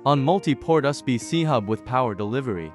On multi-port USB-C hub with power delivery.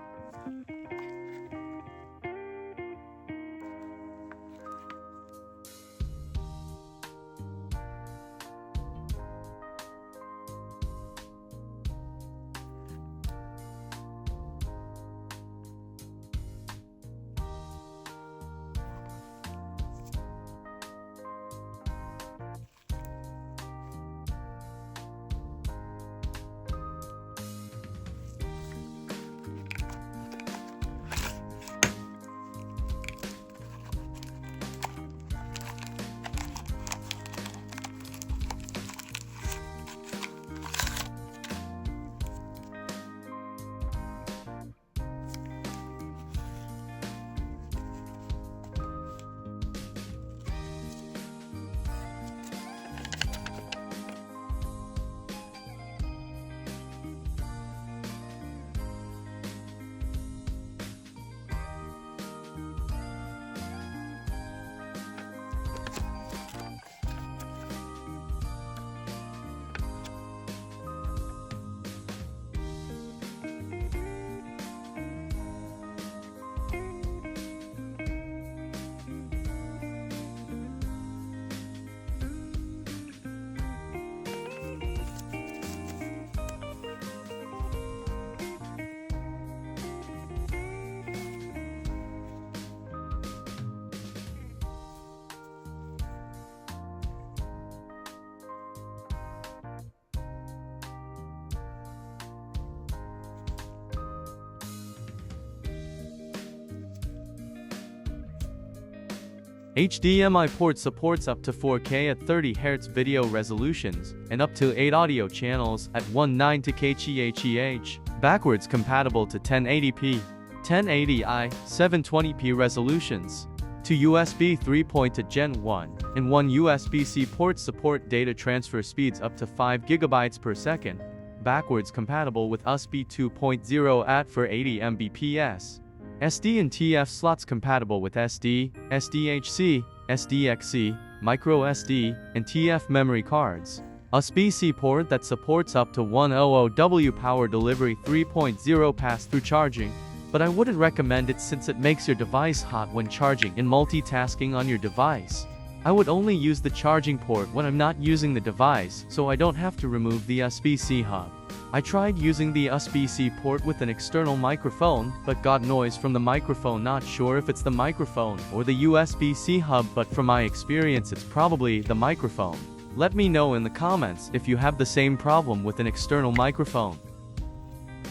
HDMI port supports up to 4K at 30Hz video resolutions, and up to 8 audio channels at 192kHz, backwards compatible to 1080p, 1080i, 720p resolutions. Two USB 3.2 Gen 1 and one USB-C port support data transfer speeds up to 5 GB per second, backwards compatible with USB 2.0 at for 80 Mbps. SD and TF slots compatible with SD, SDHC, SDXC, microSD, and TF memory cards. USB-C port that supports up to 100W power delivery 3.0 pass-through charging, but I wouldn't recommend it since it makes your device hot when charging and multitasking on your device. I would only use the charging port when I'm not using the device, so I don't have to remove the USB-C hub. I tried using the USB-C port with an external microphone, but got noise from the microphone. Not sure if it's the microphone or the USB-C hub, but from my experience it's probably the microphone. Let me know in the comments if you have the same problem with an external microphone.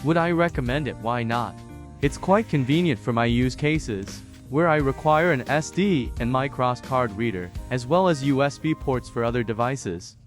Would I recommend it? Why not? It's quite convenient for my use cases, where I require an SD and microSD card reader, as well as USB ports for other devices.